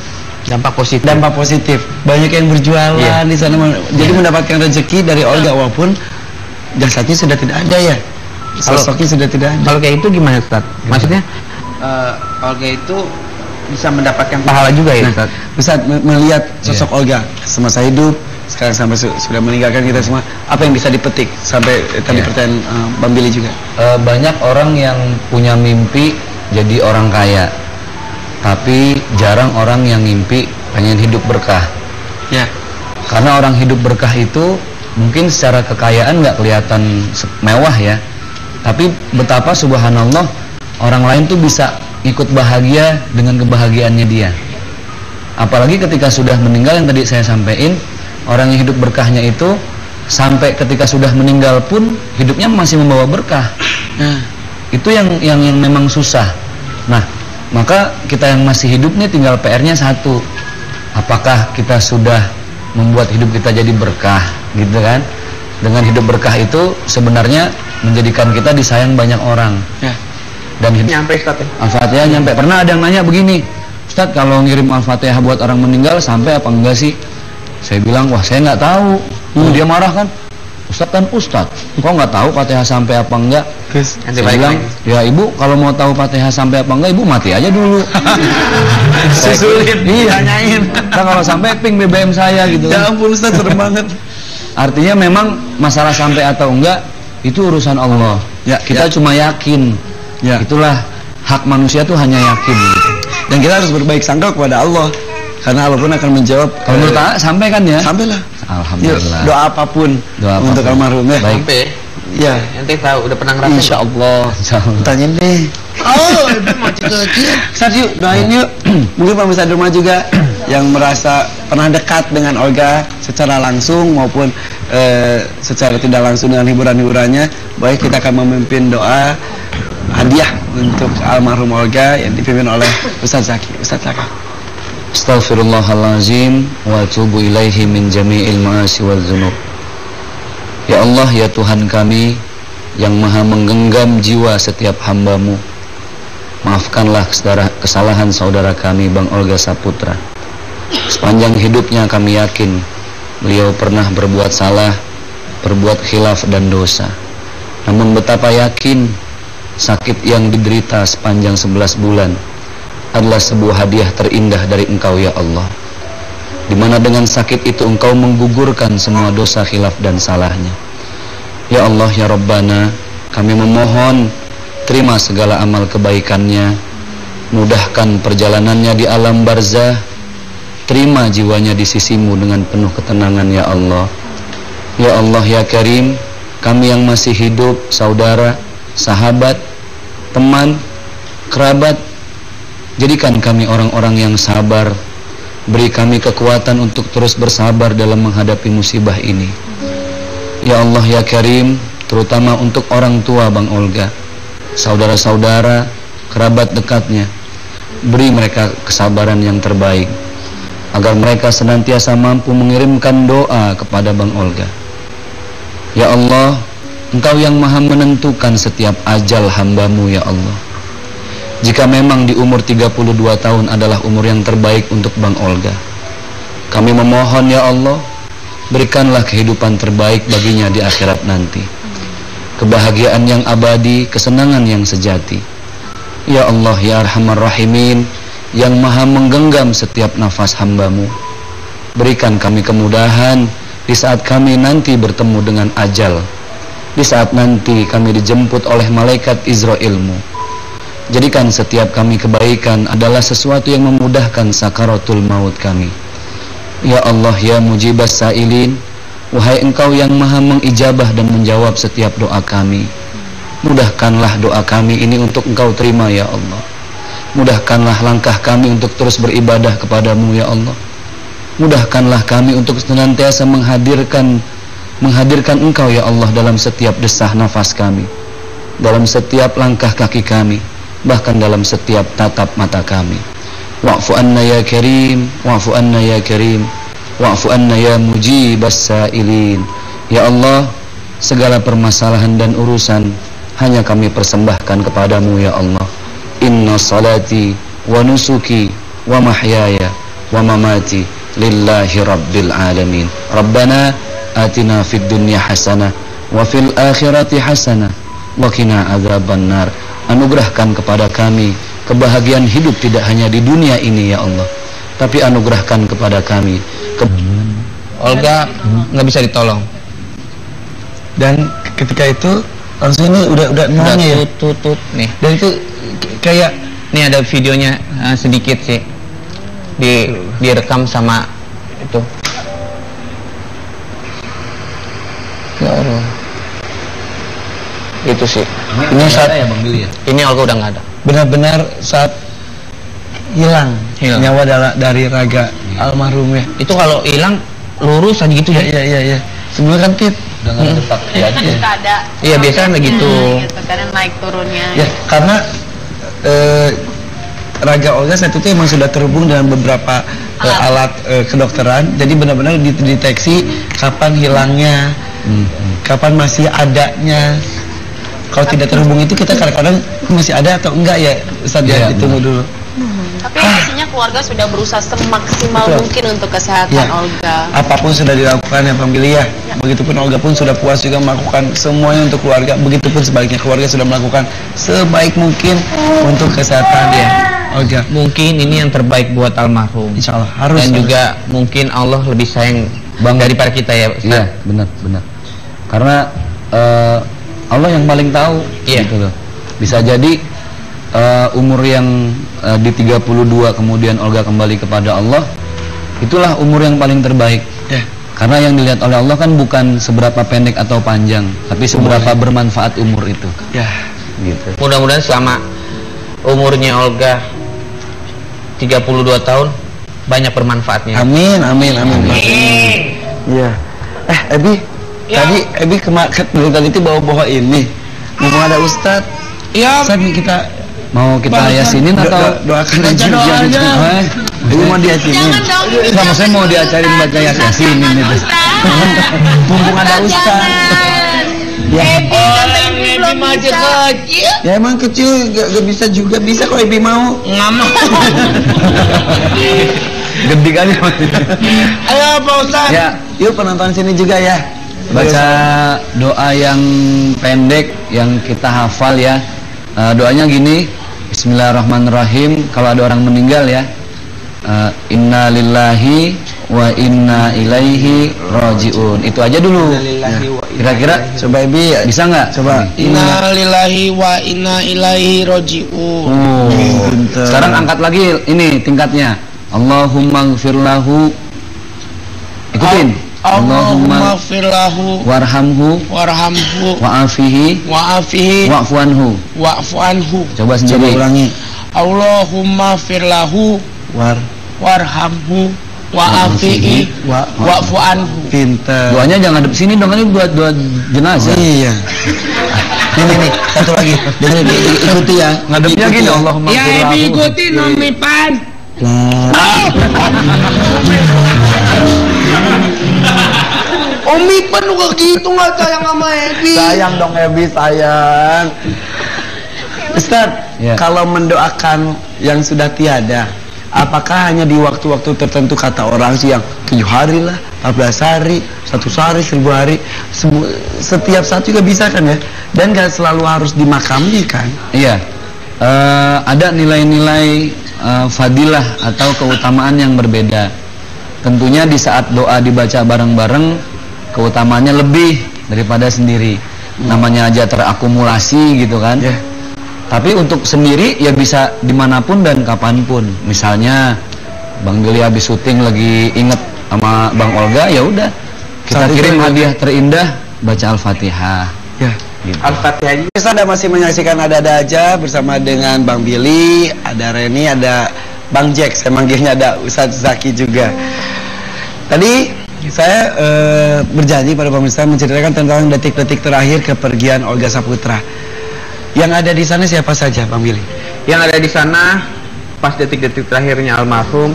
Speaker 2: Dampak positif.
Speaker 1: dampak positif. Banyak yang berjualan
Speaker 2: Iya.
Speaker 1: di sana, jadi mendapatkan rezeki dari Olga walaupun jasadnya sudah tidak ada ya,
Speaker 2: Kalau-
Speaker 1: sosoknya sudah tidak ada.
Speaker 2: Kalau kayak itu gimana, Ustaz? Maksudnya
Speaker 6: Olga itu bisa mendapatkan
Speaker 2: Pahala juga ya,
Speaker 1: Nah, Ustaz melihat sosok Olga semasa hidup, sekarang sampai sudah meninggalkan kita semua, apa yang bisa dipetik sampai tadi pertanyaan Bang Billy juga?
Speaker 4: Banyak orang yang punya mimpi jadi orang kaya, tapi jarang orang yang mimpi pengen hidup berkah.
Speaker 1: Ya.
Speaker 4: Karena orang hidup berkah itu mungkin secara kekayaan nggak kelihatan mewah ya, tapi betapa subhanallah orang lain tuh bisa ikut bahagia dengan kebahagiaannya dia. Apalagi ketika sudah meninggal, yang tadi saya sampaikan, orang yang hidup berkahnya itu sampai ketika sudah meninggal pun hidupnya masih membawa berkah. Itu yang memang susah. Nah, maka kita yang masih hidup nih tinggal PR-nya satu. Apakah kita sudah membuat hidup kita jadi berkah, gitu kan? Dengan hidup berkah itu sebenarnya menjadikan kita disayang banyak orang. Dan
Speaker 2: nyampe Ustaz ya?
Speaker 4: Al-Fatihah nyampe. Pernah ada yang nanya begini, Ustadz kalau ngirim Al-Fatihah buat orang meninggal sampai apa enggak sih? Saya bilang, wah saya nggak tahu. Dia marah kan, Ustadz kan Ustadz, kok nggak tahu Fatihah sampai apa enggak? Saya bilang, ya ibu kalau mau tahu Fatihah sampai apa enggak, ibu mati aja dulu.
Speaker 1: Susulin,
Speaker 4: tanyain. Nah, kalau sampai ping BBM saya gitu.
Speaker 1: Ya ampun Ustadz, serem banget.
Speaker 4: Artinya memang masalah sampai atau enggak itu urusan Allah. Kita cuma yakin. Itulah hak manusia tuh hanya yakin gitu.
Speaker 1: Dan kita harus berbaik sangka kepada Allah, karena Allah pun akan menjawab.
Speaker 4: Kalau menurut sampai kan ya?
Speaker 1: Sampailah.
Speaker 4: Alhamdulillah.
Speaker 1: Doa apapun untuk almarhum ya.
Speaker 4: Baik.
Speaker 2: Sampai.
Speaker 1: Ya.
Speaker 2: Ente tahu udah pernah ngerasain?
Speaker 1: Insya Allah. Tanya deh. Oh, itu masih kecil. Ustaz yuk doain yuk. Mungkin pemirsa di rumah juga yang merasa pernah dekat dengan Olga secara langsung maupun secara tidak langsung dengan hiburan-hiburannya, baik kita akan memimpin doa hadiah untuk almarhum Olga yang dipimpin oleh Ustaz Zaki. Ustaz Zaki.
Speaker 4: Astaghfirullahalazim wa atubu ilaihi min jami'il ma'asi wal dzunub. Ya Allah, ya Tuhan kami yang maha menggenggam jiwa setiap hamba-Mu, maafkanlah kesalahan saudara kami Bang Olga Saputra. Sepanjang hidupnya kami yakin beliau pernah berbuat salah, berbuat khilaf dan dosa. Namun betapa yakin sakit yang diderita sepanjang 11 bulan adalah sebuah hadiah terindah dari Engkau ya Allah, dimana dengan sakit itu Engkau menggugurkan semua dosa khilaf dan salahnya. Ya Allah ya Rabbana, kami memohon terima segala amal kebaikannya, mudahkan perjalanannya di alam barzah, terima jiwanya di sisi-Mu dengan penuh ketenangan ya Allah. Ya Allah ya Karim, kami yang masih hidup, saudara, sahabat, teman, kerabat, jadikan kami orang-orang yang sabar. Beri kami kekuatan untuk terus bersabar dalam menghadapi musibah ini. Ya Allah ya Karim, terutama untuk orang tua Bang Olga, saudara-saudara, kerabat dekatnya, beri mereka kesabaran yang terbaik, agar mereka senantiasa mampu mengirimkan doa kepada Bang Olga. Ya Allah, Engkau yang maha menentukan setiap ajal hamba-Mu ya Allah. Jika memang di umur 32 tahun adalah umur yang terbaik untuk Bang Olga, kami memohon ya Allah, berikanlah kehidupan terbaik baginya di akhirat nanti, kebahagiaan yang abadi, kesenangan yang sejati. Ya Allah ya Arhamar Rahimin, yang maha menggenggam setiap nafas hamba-Mu, berikan kami kemudahan di saat kami nanti bertemu dengan ajal, di saat nanti kami dijemput oleh malaikat Izrail-Mu. Jadikan setiap kami kebaikan adalah sesuatu yang memudahkan sakaratul maut kami. Ya Allah ya Mujibas Sa'ilin, wahai Engkau yang maha mengijabah dan menjawab setiap doa kami, mudahkanlah doa kami ini untuk Engkau terima ya Allah. Mudahkanlah langkah kami untuk terus beribadah kepadamu ya Allah. Mudahkanlah kami untuk senantiasa menghadirkan Engkau ya Allah dalam setiap desah nafas kami, dalam setiap langkah kaki kami, bahkan dalam setiap tatap mata kami. Wa'fu anna ya Karim, wa'fu anna ya Karim, wa'fu anna ya Mujibas Sa'ilin. Ya Allah, segala permasalahan dan urusan hanya kami persembahkan kepadamu ya Allah. Inna salati wa nusuki wa mahyaya wa mamati lillahi rabbil alamin. Rabbana atina fid dunya hasanah wa fil akhirati hasanah wa qina adzabannar. Anugerahkan kepada kami kebahagiaan hidup tidak hanya di dunia ini ya Allah, tapi anugerahkan kepada kami
Speaker 2: Olga nggak bisa ditolong.
Speaker 1: Dan ketika itu langsung ini udah nanya ya.
Speaker 2: Tut nih.
Speaker 1: Dan itu kayak
Speaker 2: Nih ada videonya sedikit sih, direkam sama itu. Ya Allah. Itu sih.
Speaker 4: Ini saat ya Bang Billy ya?
Speaker 2: Ini Olga udah nggak ada.
Speaker 1: benar-benar saat hilang nyawa dari raga almarhum ya.
Speaker 2: Itu kalau hilang lurus aja gitu ya.
Speaker 1: Iya. Sebelumnya kan tit
Speaker 4: udah nggak tetap ya.
Speaker 3: Suka ada.
Speaker 2: Iya biasanya begitu.
Speaker 3: Gitu, karena naik turunnya.
Speaker 1: Ya, karena raga Olga saat itu emang sudah terhubung dengan beberapa alat kedokteran, jadi benar-benar dideteksi kapan hilangnya, kapan masih adanya. Kalau tidak terhubung itu kita kadang-kadang masih ada atau enggak ya, Ustaz ya, ditunggu dulu.
Speaker 3: Tapi pastinya keluarga sudah berusaha semaksimal mungkin untuk kesehatan Olga.
Speaker 1: Apapun sudah dilakukan ya Bang Billy ya. Begitupun Olga pun sudah puas juga melakukan semuanya untuk keluarga. Begitupun sebaliknya keluarga sudah melakukan sebaik mungkin untuk kesehatan ya Olga.
Speaker 2: Mungkin ini yang terbaik buat almarhum.
Speaker 1: Insya Allah harus.
Speaker 2: Dan juga mungkin Allah lebih sayang daripada kita ya Ustaz.
Speaker 4: Iya benar. Karena Allah yang paling tahu gitu loh. Bisa jadi umur yang di 32 kemudian Olga kembali kepada Allah, itulah umur yang paling terbaik. Karena yang dilihat oleh Allah kan bukan seberapa pendek atau panjang, tapi seberapa bermanfaat umur itu. Gitu.
Speaker 2: Mudah-mudahan selama umurnya Olga 32 tahun banyak bermanfaatnya.
Speaker 1: Amin. Iya. Ebi, tadi Ebi tadi itu bawa ini. Mumpung ada Ustadz.
Speaker 2: Iya.
Speaker 1: Ustadz nih kita
Speaker 4: mau kita yasinin atau
Speaker 1: doakan aja doanya. Ibu mau diasinin.
Speaker 4: Sama saya mau diajarin baca yasin ini.
Speaker 1: Mumpung ada Ustadz. Ya.
Speaker 3: Ebi masih kecil.
Speaker 1: Ya emang kecil gak bisa juga, bisa kok Ebi mau.
Speaker 2: Nggak mau.
Speaker 4: Gede kali.
Speaker 1: Ayo Pak Ustadz. Ya, yuk penonton sini juga ya.
Speaker 4: Baca doa yang pendek yang kita hafal ya. Doanya gini, Bismillahirrahmanirrahim. Kalau ada orang meninggal ya, Inna lillahi wa inna ilaihi rajiun. Itu aja dulu. Kira-kira coba Ibi bisa nggak? Coba.
Speaker 7: Inna lillahi wa inna ilaihi rajiun.
Speaker 4: Sekarang angkat lagi ini tingkatnya. Allahumma gfirlahu. Ikutin.
Speaker 7: Allahumma gfirlahu
Speaker 4: warhamhu wa'afihi wa'fu anhu. Coba sendiri.
Speaker 1: Ulangi.
Speaker 7: Allahumma gfirlahu warhamhu wa'afihi wa'fu anhu.
Speaker 1: Pintar.
Speaker 4: Doanya jangan ngadep sini dong, ini buat doa jenazah.
Speaker 1: Iya. Ini satu lagi. Dengerin, ikuti ya.
Speaker 4: Ngadepnya gini, Allahumma
Speaker 7: Ya Ebi ikutin Om Mipan. Om Mipan juga gitu nggak sayang sama Ebi.
Speaker 1: Sayang dong Ebi, sayang. Ustadz, kalau mendoakan yang sudah tiada, apakah hanya di waktu-waktu tertentu kata orang sih yang 7 hari lah, 14 hari, 1 hari, 1000 hari, setiap saat juga bisa kan ya? Dan gak selalu harus dimakami kan?
Speaker 4: Iya. Ada nilai-nilai fadilah atau keutamaan yang berbeda. Tentunya di saat doa dibaca bareng-bareng, keutamaannya lebih daripada sendiri. Namanya aja terakumulasi gitu kan. Tapi untuk sendiri ya bisa dimanapun dan kapanpun. Misalnya Bang Billy habis syuting lagi inget sama Bang Olga, ya udah kita kirim hadiah terindah, baca Al-Fatihah. Gitu.
Speaker 1: Al-Fatihah. Kita masih menyaksikan Ada-Ada Aja bersama dengan Bang Billy, ada Reni, ada Bang Jack. Saya manggilnya ada Ustadz Zaki juga. Tadi saya berjanji pada pemirsa menceritakan tentang detik-detik terakhir kepergian Olga Saputra. Yang ada di sana siapa saja, Bang Billy?
Speaker 2: Yang ada di sana pas detik-detik terakhirnya almarhum.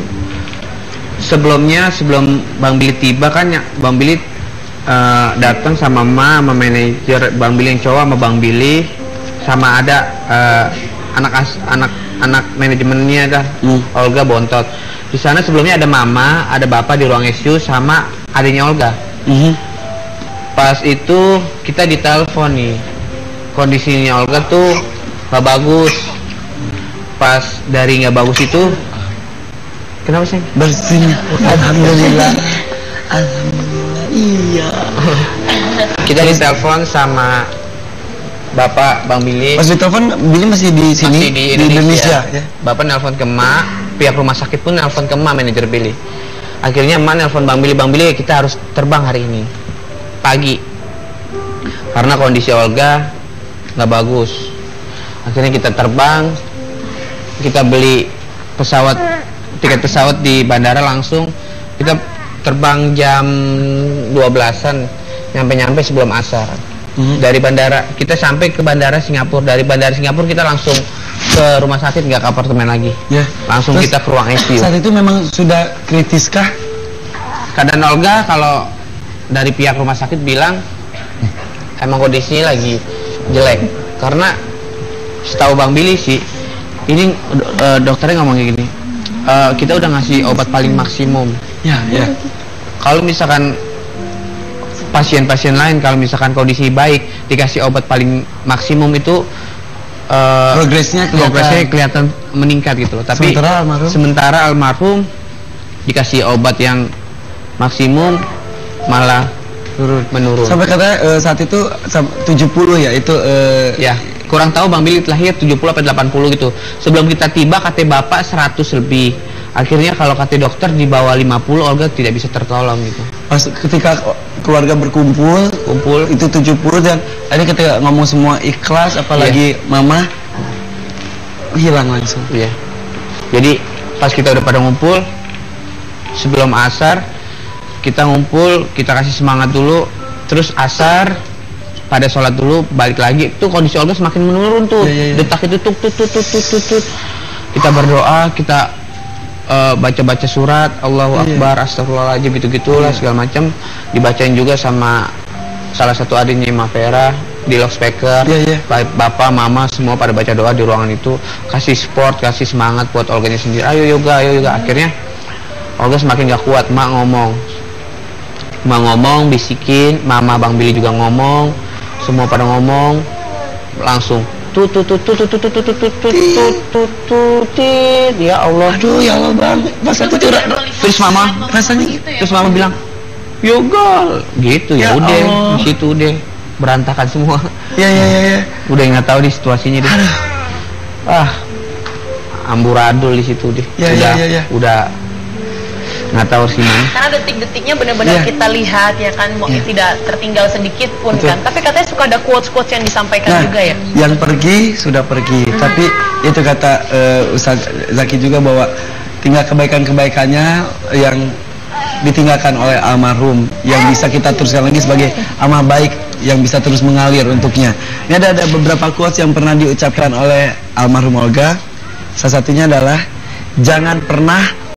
Speaker 2: Sebelum Bang Billy tiba kan ya, Bang Billy datang sama sama manajer Bang Billy yang cowok sama Bang Billy, sama ada anak manajemennya dah, Olga Bontot. Di sana sebelumnya ada mama, ada bapak di ruang ICU sama adiknya Olga. Pas itu kita ditelepon nih, kondisinya Olga tuh gak bagus. pas dari nggak bagus itu, kenapa sih?
Speaker 1: Bersihnya. Alhamdulillah. Alhamdulillah. Iya.
Speaker 2: Kita ditelepon sama Bapak Bang Billy.
Speaker 1: Pas ditelepon, Billy masih di sini,
Speaker 2: Masih di Indonesia.
Speaker 1: Ya.
Speaker 2: Bapak nelpon ke emak, pihak rumah sakit pun nelpon ke emak, manajer Billy. Akhirnya emak nelpon Bang Billy, kita harus terbang hari ini pagi karena kondisi Olga nggak bagus. Akhirnya kita terbang, kita beli tiket pesawat di bandara langsung. Kita terbang jam 12-an, nyampe sebelum asar. Dari bandara kita sampai ke bandara Singapura. Dari bandara Singapura kita langsung ke rumah sakit, nggak ke apartemen lagi.
Speaker 1: Ya.
Speaker 2: Langsung
Speaker 1: Terus,
Speaker 2: kita ke ruang ICU.
Speaker 1: Saat itu memang sudah kritiskah?
Speaker 2: Keadaan Olga kalau dari pihak rumah sakit bilang emang kondisinya lagi jelek. Karena setahu Bang Billy sih, ini dokternya ngomong kayak gini. Kita udah ngasih obat paling maksimum.
Speaker 1: Ya.
Speaker 2: Kalau misalkan pasien-pasien lain, kalau misalkan kondisi baik dikasih obat paling maksimum itu
Speaker 1: Progresnya
Speaker 2: kelihatan meningkat gitu loh. Tapi sementara almarhum dikasih obat yang maksimum malah menurun.
Speaker 1: Sampai katanya saat itu 70 ya itu
Speaker 2: ya, kurang tahu Bang Billy lahir 70 atau 80 gitu. Sebelum kita tiba katanya Bapak 100 lebih. Akhirnya kalau kata dokter di bawah 50 Olga tidak bisa tertolong gitu.
Speaker 1: Pas ketika keluarga berkumpul itu 70 dan ini ketika ngomong semua ikhlas apalagi mama hilang langsung.
Speaker 2: Iya. Jadi pas kita udah pada ngumpul sebelum asar, kita ngumpul, kita kasih semangat dulu, terus asar pada sholat dulu, balik lagi. Tuh kondisi Olga semakin menurun tuh. Detak itu tut. Kita berdoa, kita baca-baca surat Allahu Akbar, astagfirullahaladzim, gitu-gitulah segala macam. Dibacain juga sama salah satu adiknya Ima Vera di loudspeaker. Bapak, mama semua pada baca doa di ruangan itu, kasih support, kasih semangat buat Olganya sendiri. Ayo yoga. Akhirnya Olga semakin gak kuat. Mak ngomong, bisikin, mama Bang Billy juga ngomong, semua pada ngomong, langsung ya Allah.
Speaker 1: Aduh ya Allah Bang, masa itu
Speaker 2: terus mama rasanya terus mama bilang yoga gitu. Ya udah di situ udah berantakan semua. Ya. Udah nggak tahu di situasinya deh. Amburadul di situ deh. Udah nggak tahu sih mana.
Speaker 3: Karena detik-detiknya benar-benar kita lihat ya kan, tidak tertinggal sedikit pun. Betul. Kan. Tapi katanya suka ada quotes-quotes yang disampaikan juga ya.
Speaker 1: Yang pergi sudah pergi, tapi itu kata Ustaz Zaki juga bahwa tinggal kebaikan-kebaikannya yang ditinggalkan oleh almarhum yang bisa kita teruskan lagi sebagai amal baik yang bisa terus mengalir untuknya. Ini ada beberapa quotes yang pernah diucapkan oleh almarhum Olga. Salah satunya adalah jangan pernah